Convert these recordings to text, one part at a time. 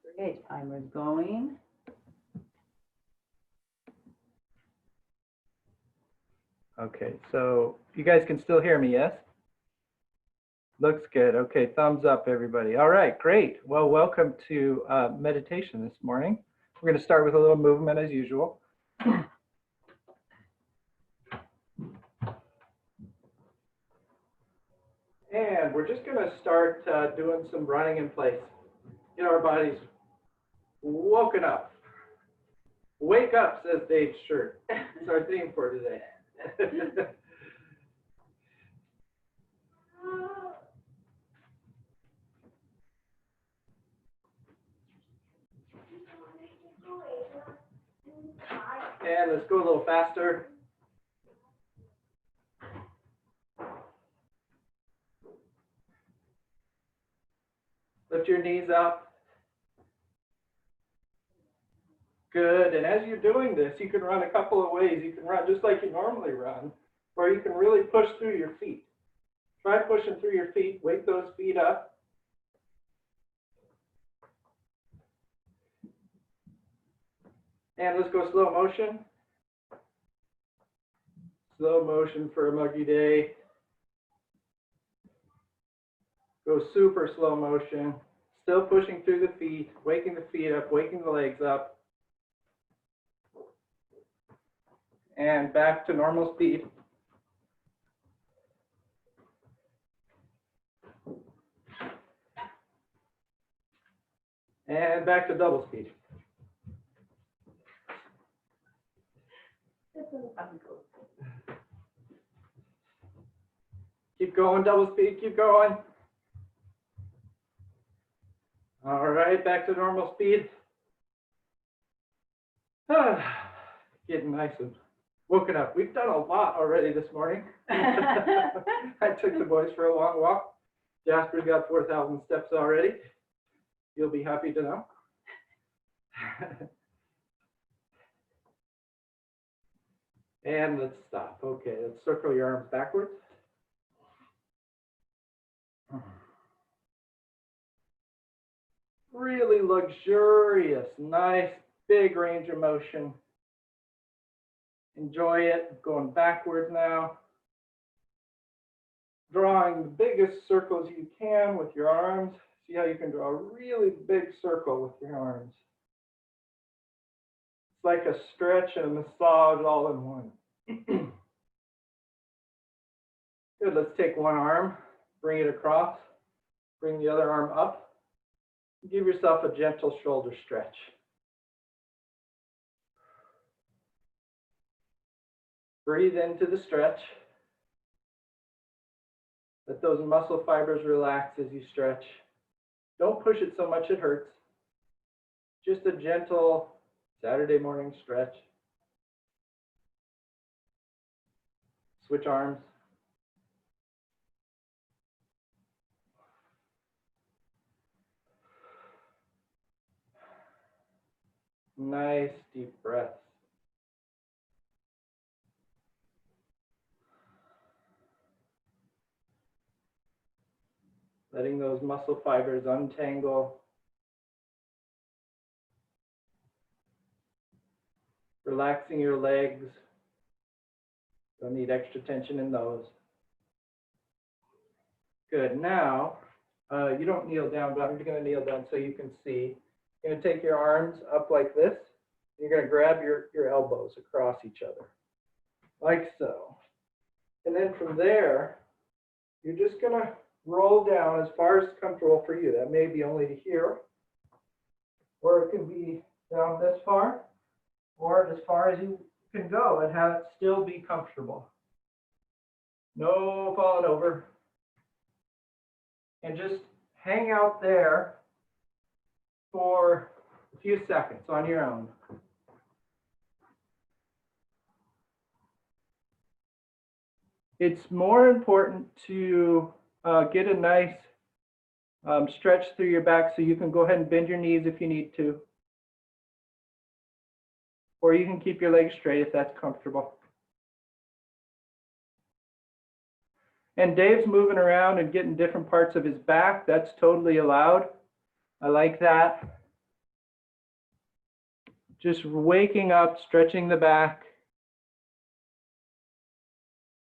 Okay, timer's going. Okay, so you guys can still hear me, yes? Looks good. Okay, thumbs up, everybody. All right, great. Well, welcome to meditation this morning. We're going to start with a little movement as usual. And we're just going to start doing some running in place. Get our bodies woken up. Wake up, says Dave's shirt. It's our theme for today. And let's go a little faster. Lift your knees up. Good. And as you're doing this, you can run a couple of ways. You can run just like you normally run, or you can really push through your feet. Try pushing through your feet. Wake those feet up. And let's go slow motion. Slow motion for a muggy day. Go super slow motion. Still pushing through the feet, waking the feet up, waking the legs up. And back to normal speed. And back to double speed. Keep going, double speed, keep going. All right, back to normal speed. Getting nice and woken up. We've done a lot already this morning. I took the boys for a long walk. Jasper's got 4,000 steps already. You'll be happy to know. And let's stop. Okay, let's circle your arms backwards. Really luxurious, nice, big range of motion. Enjoy it. Going backwards now. Drawing the biggest circles you can with your arms. See how you can draw a really big circle with your arms. It's like a stretch and a massage all in one. Good, let's take one arm, bring it across, bring the other arm up. Give yourself a gentle shoulder stretch. Breathe into the stretch. Let those muscle fibers relax as you stretch. Don't push it so much it hurts. Just a gentle Saturday morning stretch. Switch arms. Nice deep breaths. Letting those muscle fibers untangle. Relaxing your legs. Don't need extra tension in those. Good. Now, you don't kneel down, but I'm going to kneel down so you can see. You're going to take your arms up like this. You're going to grab your elbows across each other, like so. And then from there, you're just going to roll down as far as comfortable for you. That may be only to here, or it can be down this far, or as far as you can go and have it still be comfortable. No falling over. And just hang out there for a few seconds on your own. It's more important to get a nice stretch through your back, so you can go ahead and bend your knees if you need to. Or you can keep your legs straight if that's comfortable. And Dave's moving around and getting different parts of his back. That's totally allowed. I like that. Just waking up, stretching the back.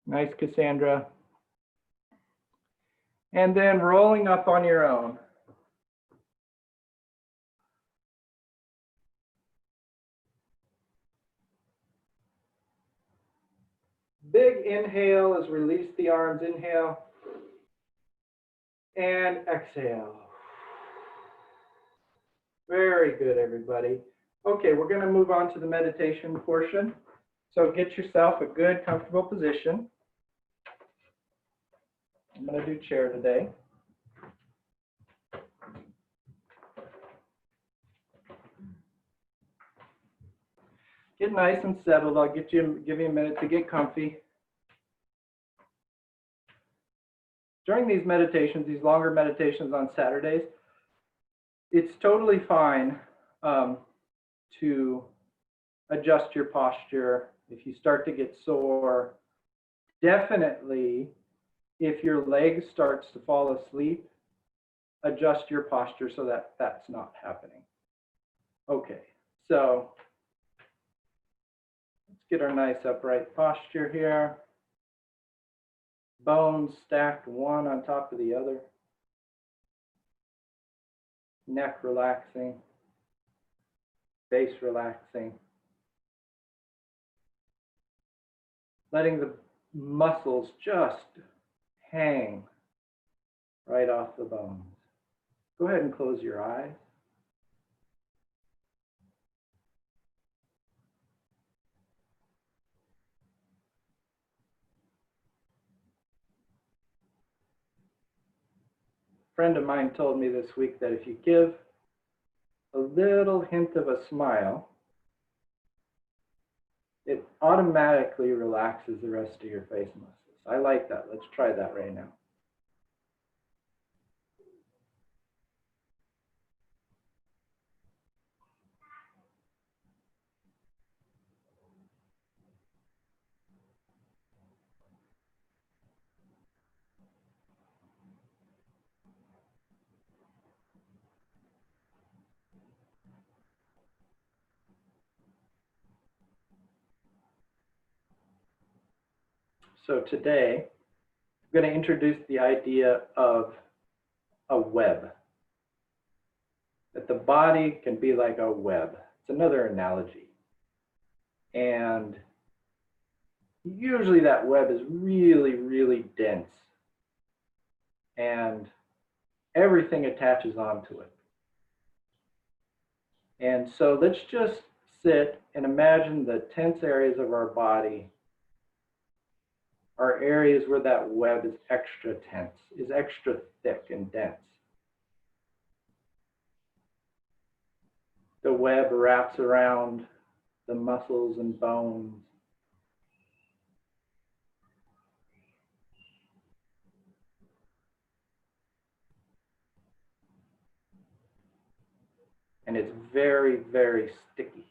Nice, Cassandra. And then rolling up on your own. Big inhale is release the arms, inhale. And exhale. Very good, everybody. Okay, we're going to move on to the meditation portion. So get yourself a good, comfortable position. I'm going to do chair today. Get nice and settled. I'll give you a minute to get comfy. During these meditations, these longer meditations on Saturdays, it's totally fine to adjust your posture. If you start to get sore, definitely, if your leg starts to fall asleep, adjust your posture so that that's not happening. Okay, so let's get our nice upright posture here. Bones stacked one on top of the other. Neck relaxing. Face relaxing. Letting the muscles just hang right off the bones. Go ahead and close your eyes. A friend of mine told me this week that if you give a little hint of a smile, it automatically relaxes the rest of your face muscles. I like that. Let's try that right now. So today, I'm going to introduce the idea of a web. That the body can be like a web. It's another analogy. And usually that web is really, really dense. And everything attaches onto it. And so let's just sit and imagine the tense areas of our body are areas where that web is extra tense, is extra thick and dense. The web wraps around the muscles and bones. And it's very, very sticky.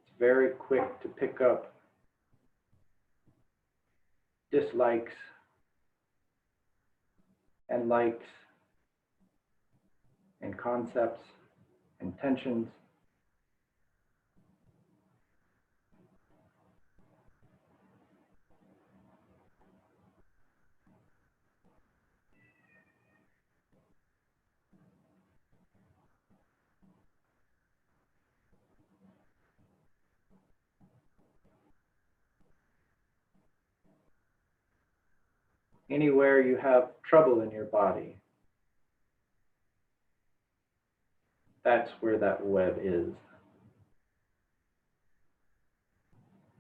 It's very quick to pick up dislikes and likes and concepts and tensions. Anywhere you have trouble in your body, that's where that web is.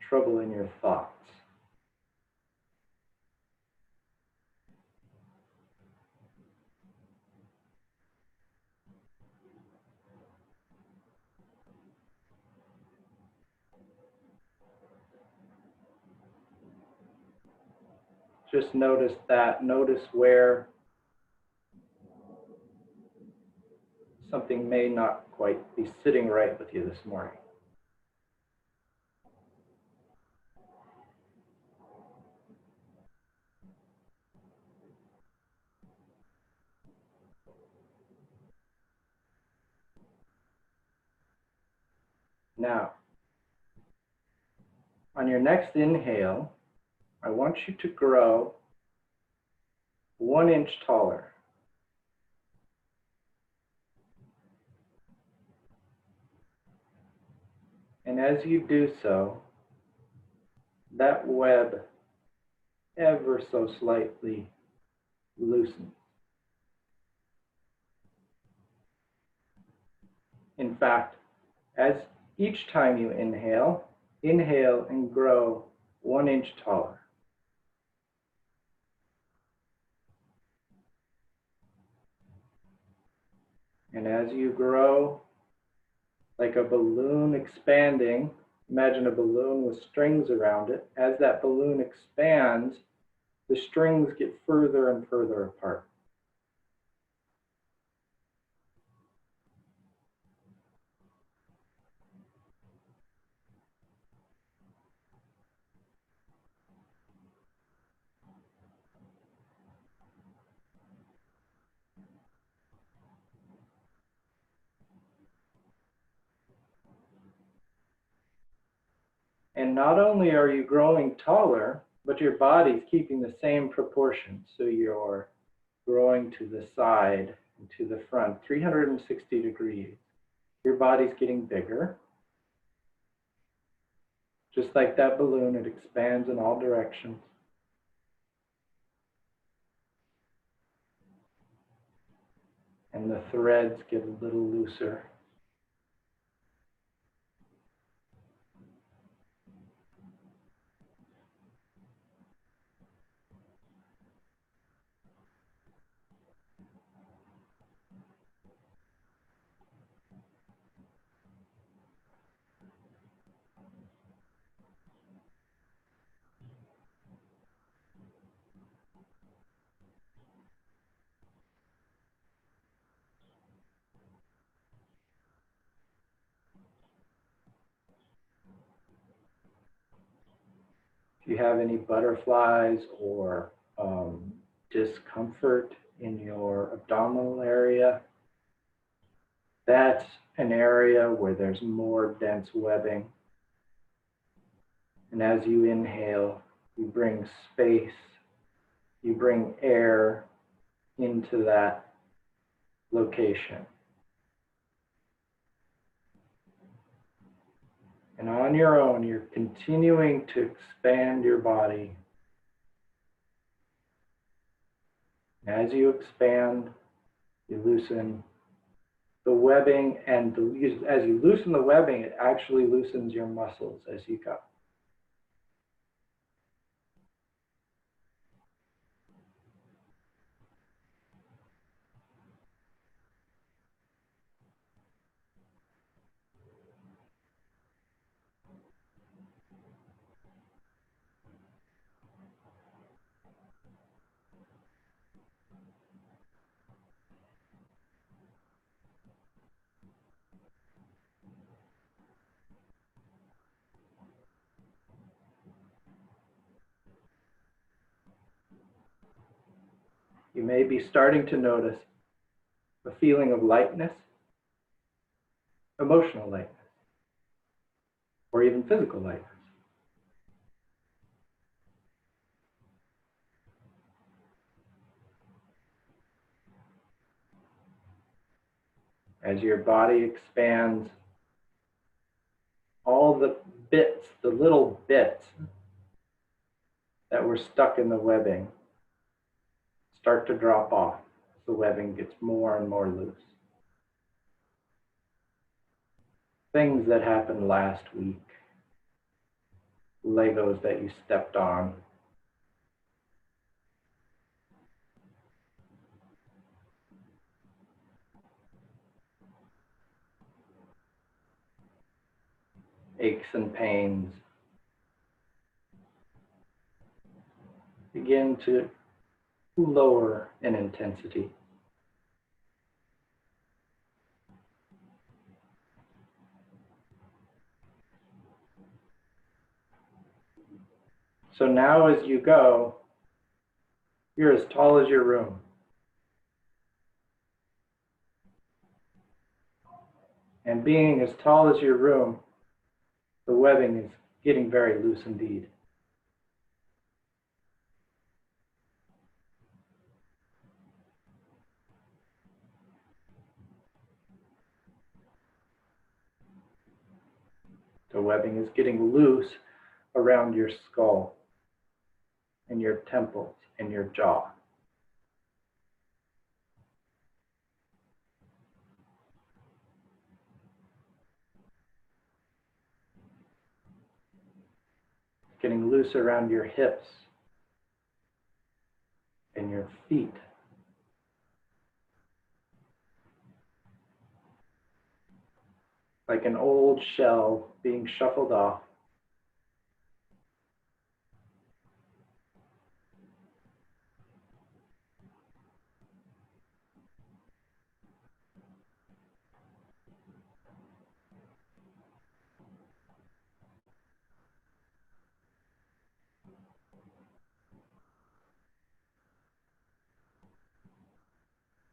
Trouble in your thoughts. Just notice that. Notice where something may not quite be sitting right with you this morning. Now, on your next inhale, I want you to grow 1 inch taller. And as you do so, that web ever so slightly loosens. In fact, as each time you inhale, inhale and grow 1 inch taller. And as you grow like a balloon expanding, imagine a balloon with strings around it. As that balloon expands, the strings get further and further apart. And not only are you growing taller, but your body's keeping the same proportion. So you're growing to the side and to the front, 360 degrees. Your body's getting bigger. Just like that balloon, it expands in all directions. And the threads get a little looser. If you have any butterflies or discomfort in your abdominal area, that's an area where there's more dense webbing. And as you inhale, you bring space, you bring air into that location. And on your own, you're continuing to expand your body. As you expand, you loosen the webbing, and as you loosen the webbing, it actually loosens your muscles as you go. You may be starting to notice a feeling of lightness, emotional lightness, or even physical lightness. As your body expands, all the bits, the little bits that were stuck in the webbing start to drop off. The webbing gets more and more loose. Things that happened last week, Legos that you stepped on, aches and pains begin to lower in intensity. So now as you go, you're as tall as your room. And being as tall as your room, the webbing is getting very loose indeed. The webbing is getting loose around your skull and your temples and your jaw. Getting loose around your hips and your feet. Like an old shell being shuffled off.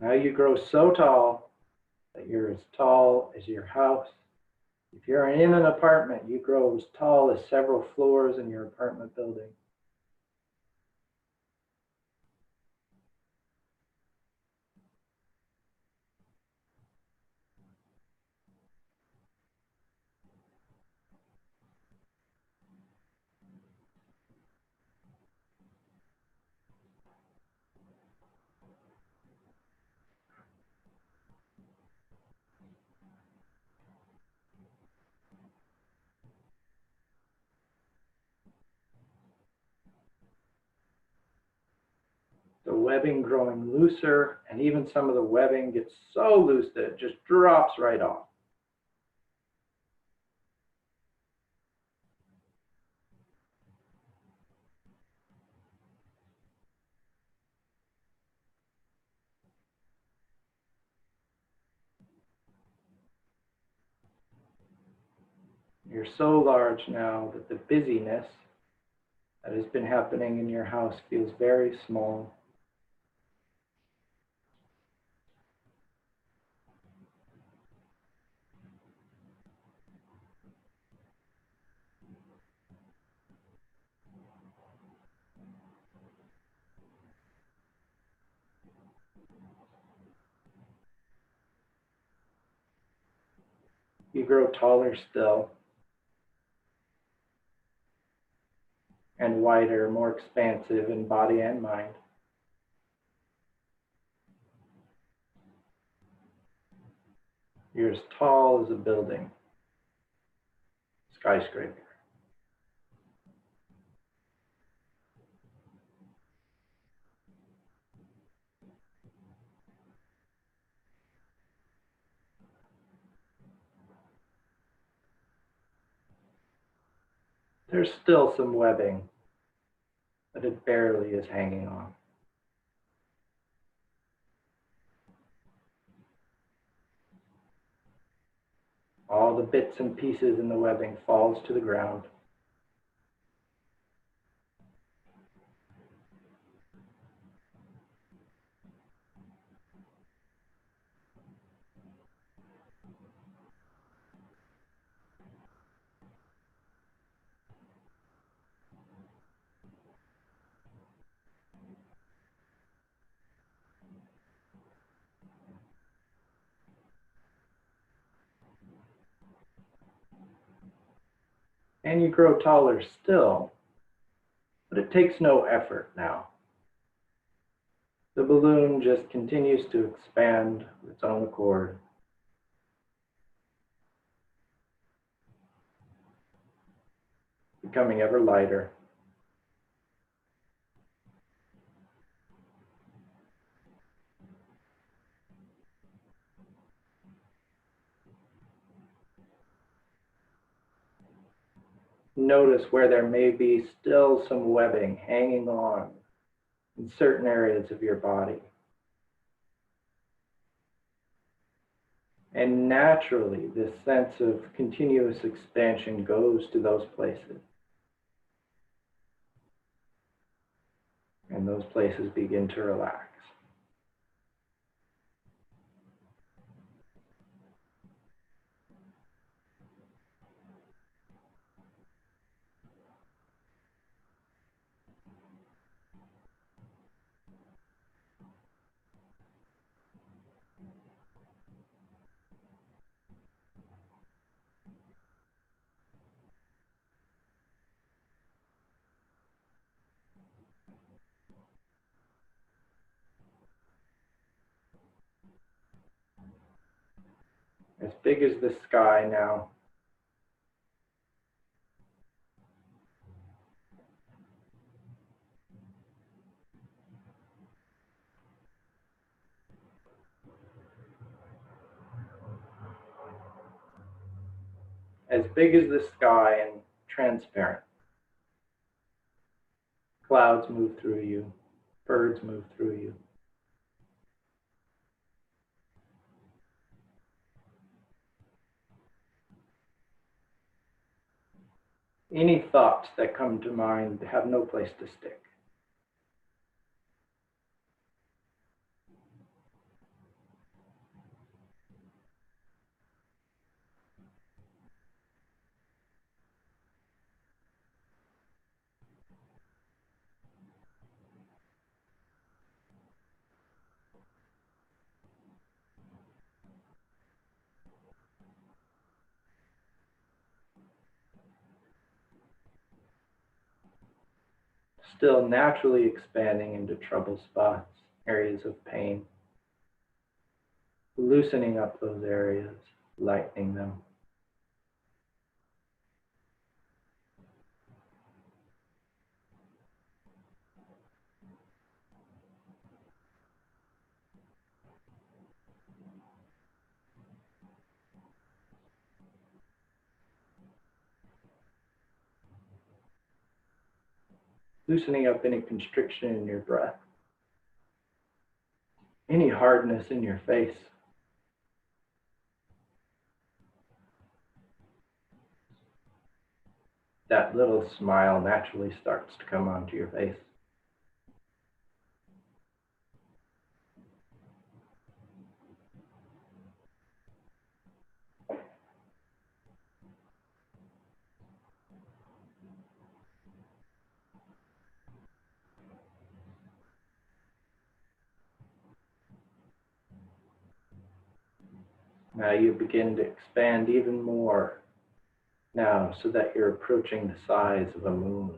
Now you grow so tall that you're as tall as your house. If you're in an apartment, you grow as tall as several floors in your apartment building. The webbing growing looser, and even some of the webbing gets so loose that it just drops right off. You're so large now that the busyness that has been happening in your house feels very small. You grow taller still, and wider, more expansive in body and mind. You're as tall as a building, skyscraper. There's still some webbing, but it barely is hanging on. All the bits and pieces in the webbing falls to the ground. And you grow taller still, but it takes no effort now. The balloon just continues to expand of its own accord. Becoming ever lighter. Notice where there may be still some webbing hanging on in certain areas of your body. And naturally, this sense of continuous expansion goes to those places. And those places begin to relax. as big as the sky now. As big as the sky and transparent. Clouds move through you, birds move through you. Any thoughts that come to mind have no place to stick. Still naturally expanding into trouble spots, areas of pain. Loosening up those areas, lightening them. Loosening up any constriction in your breath, any hardness in your face. That little smile naturally starts to come onto your face. Now you begin to expand even more now so that you're approaching the size of a moon.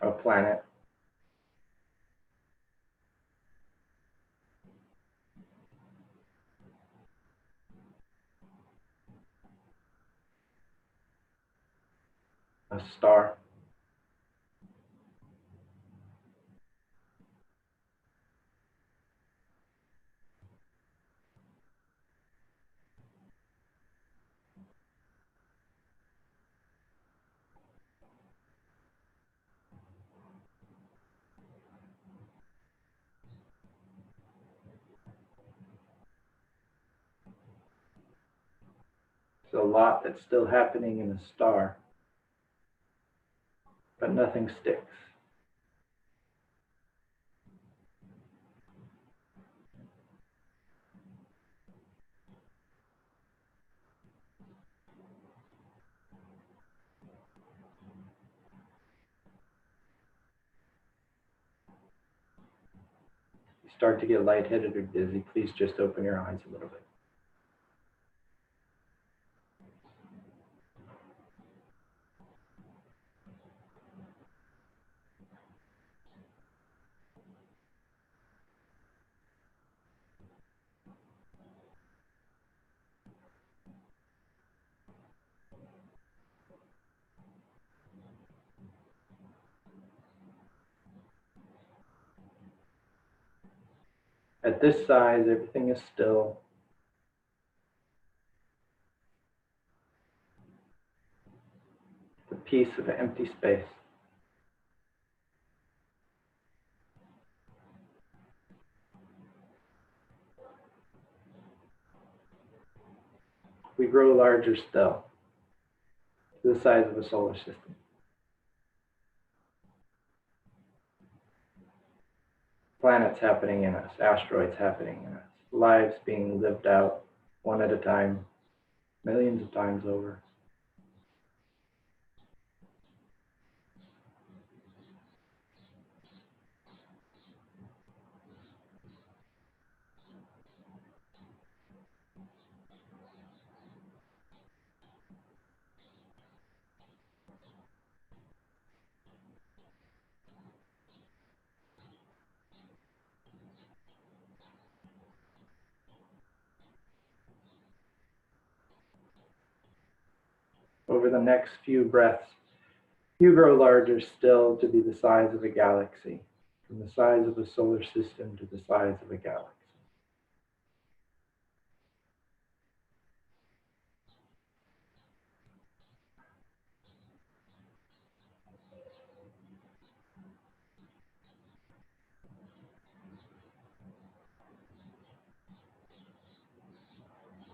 A planet. A star. There's a lot that's still happening in a star, but nothing sticks. You start to get lightheaded or dizzy, please just open your eyes a little bit. At this size, everything is still. The piece of empty space. We grow larger still, to the size of a solar system. Planets happening in us, asteroids happening in us, lives being lived out one at a time, millions of times over. Over the next few breaths, you grow larger still to be the size of a galaxy, from the size of a solar system to the size of a galaxy.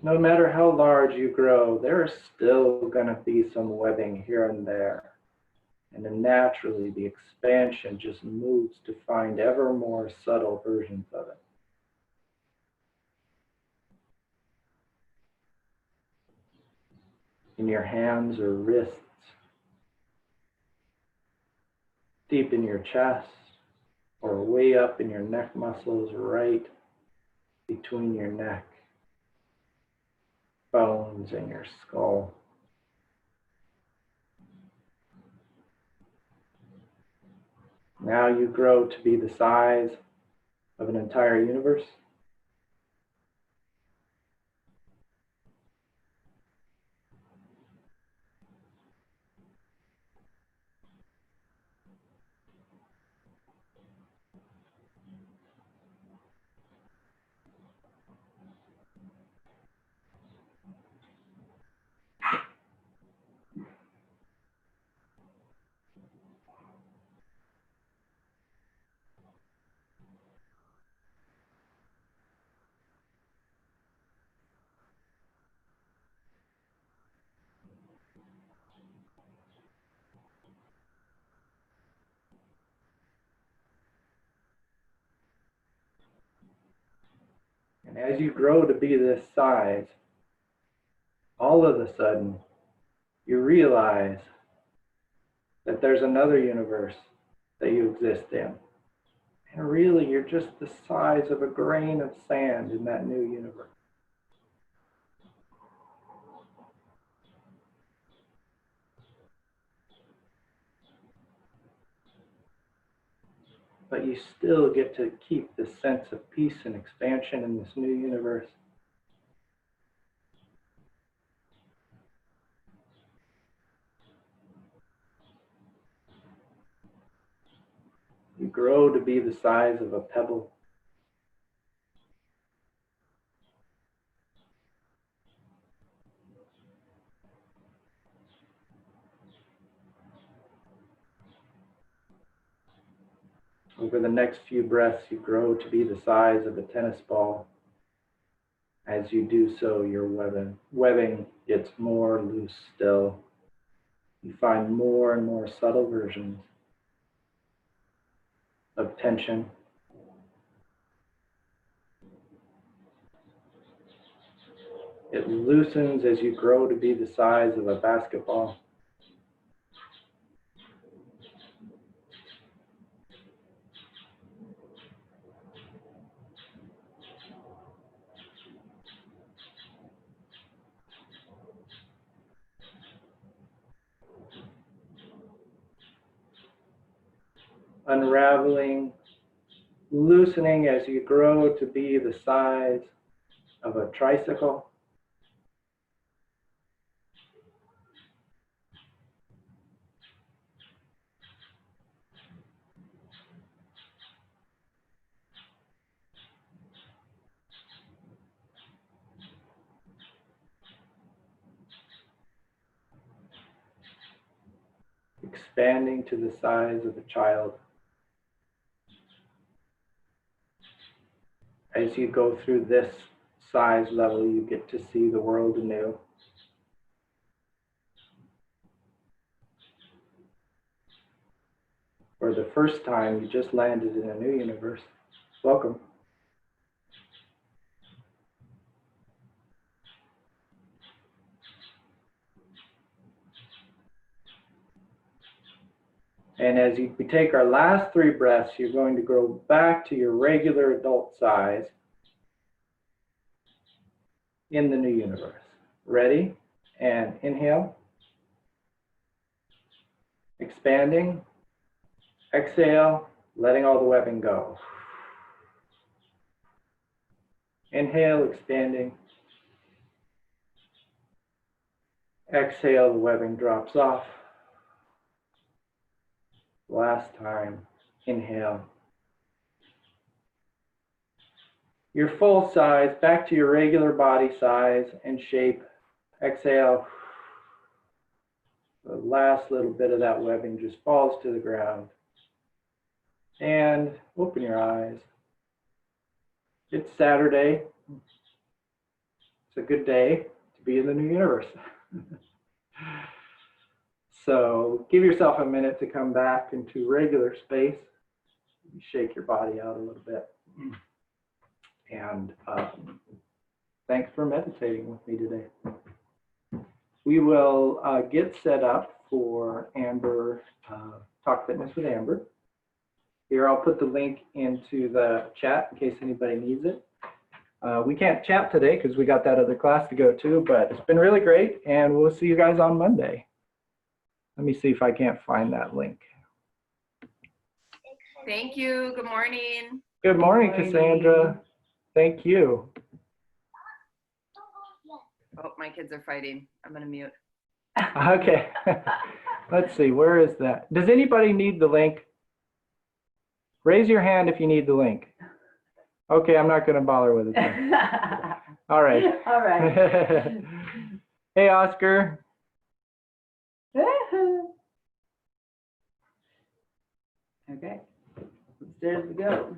No matter how large you grow, there is still going to be some webbing here and there. And then naturally, the expansion just moves to find ever more subtle versions of it. In your hands or wrists, deep in your chest, or way up in your neck muscles, right between your neck, bones, and your skull. Now you grow to be the size of an entire universe. And as you grow to be this size, all of a sudden, you realize that there's another universe that you exist in. And really, you're just the size of a grain of sand in that new universe. But you still get to keep this sense of peace and expansion in this new universe. You grow to be the size of a pebble. Over the next few breaths, you grow to be the size of a tennis ball. As you do so, your webbing gets more loose still. You find more and more subtle versions of tension. It loosens as you grow to be the size of a basketball. Unraveling, loosening as you grow to be the size of a tricycle. Expanding to the size of a child. As you go through this size level, you get to see the world anew. For the first time, you just landed in a new universe. Welcome. And as we take our last 3 breaths, you're going to grow back to your regular adult size in the new universe. Ready? And inhale. Expanding. Exhale, letting all the webbing go. Inhale, expanding. Exhale, the webbing drops off. Last time, inhale. Your full size, back to your regular body size and shape. Exhale. The last little bit of that webbing just falls to the ground. And open your eyes. It's Saturday. It's a good day to be in the new universe. So give yourself a minute to come back into regular space. Shake your body out a little bit. And thanks for meditating with me today. We will get set up for Amber, Talk Fitness with Amber. Here, I'll put the link into the chat in case anybody needs it. We can't chat today because we got that other class to go to, but it's been really great, and we'll see you guys on Monday. Let me see if I can't find that link. Thank you. Good morning. Good morning, Good morning. Cassandra. Thank you. Oh, my kids are fighting. I'm going to mute. Okay. Let's see, where is that? Does anybody need the link? Raise your hand if you need the link. Okay, I'm not going to bother with it then. All right. All right. Hey, Oscar. Okay, upstairs we go.